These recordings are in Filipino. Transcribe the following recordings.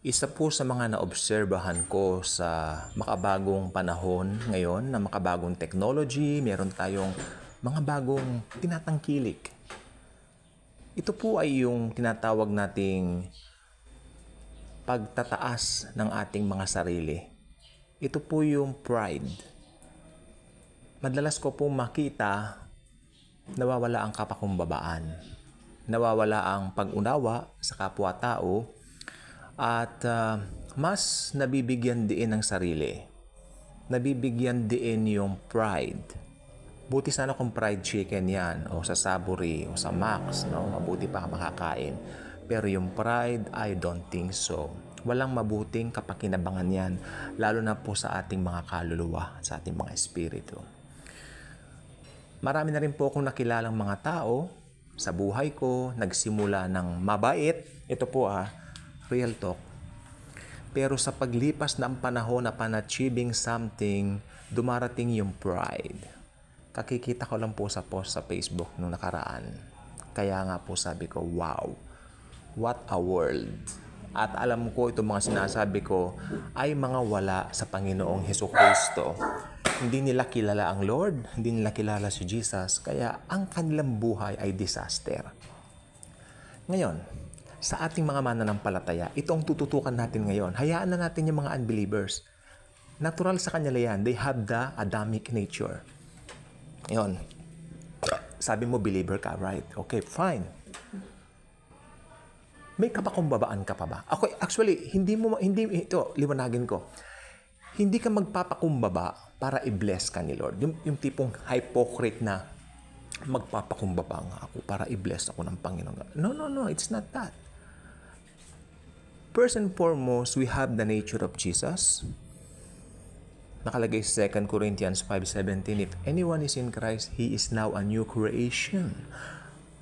Isa po sa mga naobserbahan ko sa makabagong panahon ngayon na makabagong technology, meron tayong mga bagong tinatangkilik. Ito po ay yung tinatawag nating pagtataas ng ating mga sarili. Ito po yung pride. Madalas ko pong makita nawawala ang kapakumbabaan. Nawawala ang pag-unawa sa kapwa-tao at mas nabibigyan diin ng sarili. Nabibigyan diin yung pride. Buti sana kung fried chicken yan o sa Saburi o sa Max, no? Mabuti pa makakain. Pero yung pride, I don't think so. Walang mabuting kapakinabangan yan, lalo na po sa ating mga kaluluwa, sa ating mga espiritu. Marami na rin po akong nakilalang mga tao sa buhay ko, nagsimula ng mabait. Ito po real talk. Pero sa paglipas ng panahon na pan-achieving something, dumarating yung pride. Kakikita ko lang po sa post sa Facebook nung nakaraan. Kaya nga po sabi ko, wow, what a world. At alam ko itong mga sinasabi ko ay mga wala sa Panginoong Hesukristo. Hindi nila kilala ang Lord, hindi nila kilala si Jesus, kaya ang kanilang buhay ay disaster. Ngayon, sa ating mga mananampalataya, ito ang tututukan natin ngayon. Hayaan na natin yung mga unbelievers. Natural sa kanila yan. They have the Adamic nature. Ngayon, sabi mo believer ka, right? Okay, fine. May kapakumbabaan ka pa ba? Ako, actually, hindi ito, liwanagin ko. Hindi ka magpapakumbaba para i-bless ka ni Lord. Yung tipong hypocrite na magpapakumbaba nga ako para i-bless ako ng Panginoon. No, it's not that. First and foremost, we have the nature of Jesus. Nakalagay sa 2 Corinthians 5:17, if anyone is in Christ, he is now a new creation.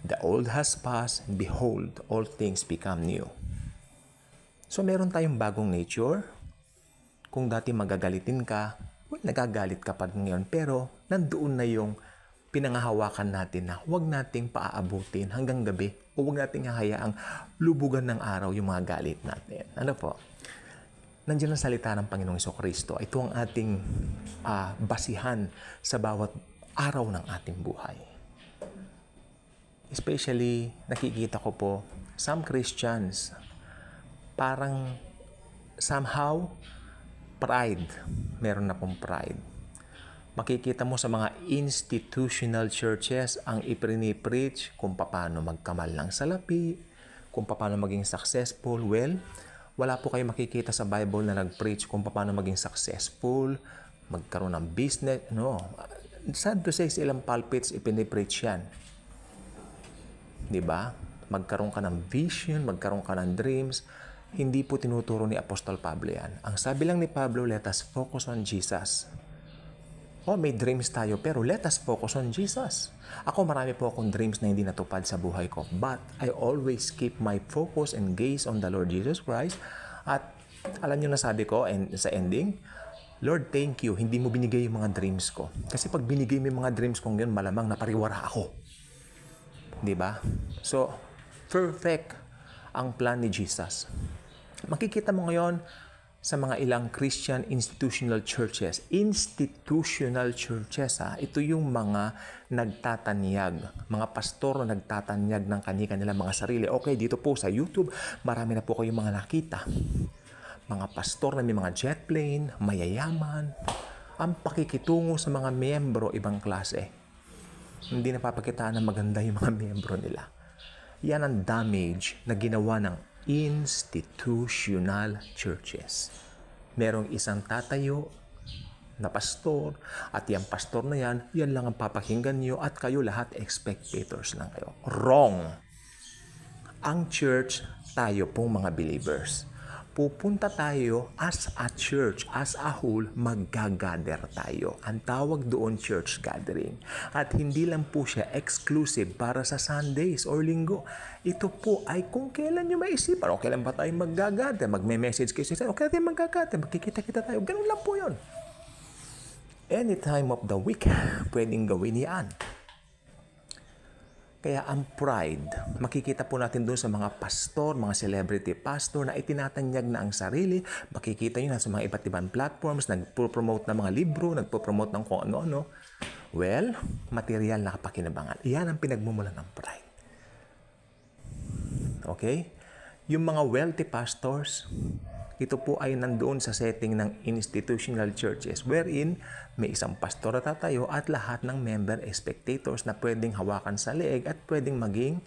The old has passed, and behold, all things become new. So meron tayong bagong nature. Kung dati magagalitin ka, nagagalit ka pa ngayon, pero nandoon na yung pinangahawakan natin na huwag nating paaabutin hanggang gabi o huwag nating hahayaang lubugan ng araw yung mga galit natin. Ano po? Nandiyan ang salita ng Panginoong Hesukristo. Ito ang ating basihan sa bawat araw ng ating buhay. Especially, nakikita ko po, some Christians, parang somehow, pride. Meron na pong pride. Makikita mo sa mga institutional churches ang iprini-preach kung paano magkamal ng salapi, kung paano maging successful. Well, wala po kayo makikita sa Bible na nag-preach kung paano maging successful, magkaroon ng business. No. Sad to say, sa ilang pulpits, ipinipreach yan. Diba? Magkaroon ka ng vision, magkaroon ka ng dreams. Hindi po tinuturo ni Apostol Pablo yan. Ang sabi lang ni Pablo, let us focus on Jesus. May dreams tayo, pero let us focus on Jesus. Ako, marami po akong dreams na hindi natupad sa buhay ko. But I always keep my focus and gaze on the Lord Jesus Christ. At alam niyo na sabi ko sa ending, Lord, thank you. Hindi mo binigay yung mga dreams ko. Kasi pag binigay mo yung mga dreams ko ngayon, malamang napariwara ako. Diba? So, perfect ang plan ni Jesus. Makikita mo ngayon sa mga ilang Christian institutional churches. Institutional churches, ito yung mga nagtatanyag, mga pastor na nagtatanyag ng kanilang mga sarili. Okay, dito po sa YouTube, marami na po kayong mga nakita. Mga pastor na may mga jet plane, mayayaman, ang pakikitungo sa mga miyembro, ibang klase. Hindi napapakitaan na maganda yung mga miyembro nila. Yan ang damage na ginawa ng institutional churches. Merong isang tatayo na pastor at yung pastor na yan lang ang papakinggan nyo at kayo lahat spectators lang kayo. Wrong! Ang church, tayo pong mga believers. Pupunta tayo as a church, as a whole, mag-gather tayo. Ang tawag doon church gathering. At hindi lang po siya exclusive para sa Sundays or Linggo. Ito po ay kung kailan nyo maisipan. O kailan ba tayo mag-gather? Magme-message kayo sa okay tayo mag-gather. Magkikita-kita tayo. Ganun lang po yun. Any time of the week, pwedeng gawin yan. Kaya ang pride, makikita po natin doon sa mga pastor, mga celebrity pastor na itinatanyag na ang sarili. Makikita nyo na sa mga iba't ibang platforms, nagpo-promote ng mga libro, nagpo-promote ng kung ano-ano. Well, material na kapakinabangan. Iyan ang pinagmumulan ng pride. Okay? Yung mga wealthy pastors, ito po ay nandoon sa setting ng institutional churches wherein may isang pastor na tatayo at lahat ng member spectators na pwedeng hawakan sa leeg at pwedeng maging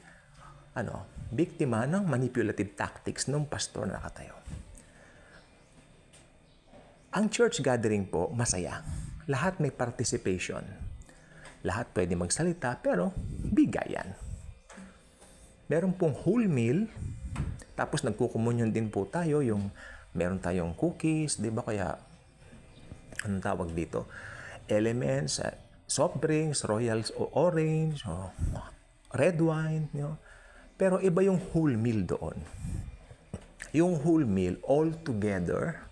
biktima ng manipulative tactics ng pastor na nakatayo. Ang church gathering po, masaya. Lahat may participation. Lahat pwede magsalita pero bigayan. Meron pong whole meal, tapos nagkukumunyon din po tayo, yung meron tayong cookies, di ba? Kaya, anong tawag dito? Elements, soft drinks, royals o orange, o red wine, Pero iba yung whole meal doon. Yung whole meal, all together,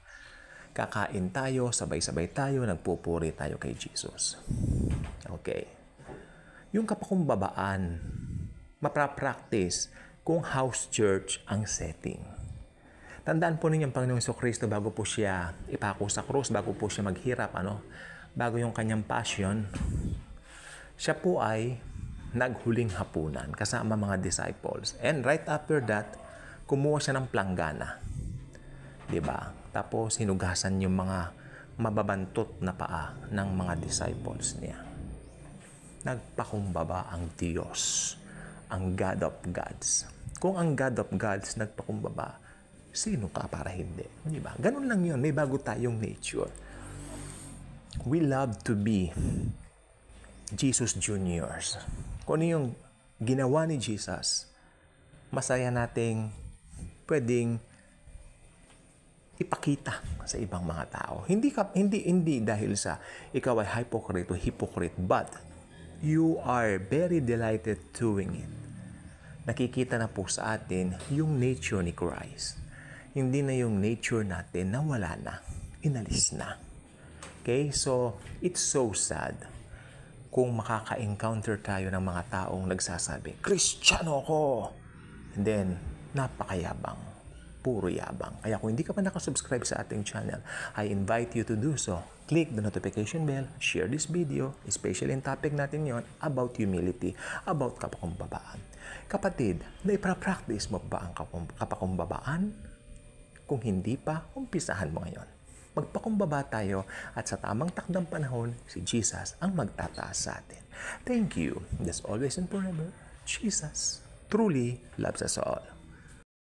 kakain tayo, sabay-sabay tayo, nagpupuri tayo kay Jesus. Okay. Yung kapakumbabaan, mapapractice kung house church ang setting. Tandaan po ninyo ang Panginoong Jesucristo bago po siya ipako sa krus, bago po siya maghirap, bago yung kanyang passion, siya po ay naghuling hapunan kasama mga disciples. And right after that, kumuha siya ng planggana. Diba? Tapos hinugasan yung mga mababantot na paa ng mga disciples niya. Nagpakumbaba ang Diyos, ang God of Gods. Kung ang God of Gods nagpakumbaba, sino ka para hindi? Diba? Ganun lang yun. May bago tayong nature. We love to be Jesus Juniors. Kung ano yung ginawa ni Jesus, masaya nating pwedeng ipakita sa ibang mga tao. Hindi dahil sa ikaw ay hypocrite, but you are very delighted doing it. Nakikita na po sa atin yung nature ni Christ. Hindi na yung nature natin na wala na. Inalis na. Okay? So, it's so sad kung makaka-encounter tayo ng mga taong nagsasabi, Kristiyano ko! And then, napakayabang. Puro yabang. Kaya kung hindi ka pa nakasubscribe sa ating channel, I invite you to do so. Click the notification bell, share this video, especially in topic natin yon about humility, about kapakumbabaan. Kapatid, naiprapractice mo ba ang kapakumbabaan? Kung hindi pa, umpisahan mo ngayon. Magpakumbaba tayo at sa tamang takdang panahon, si Jesus ang magtataas sa atin. Thank you. That's always and forever. Jesus truly loves us all.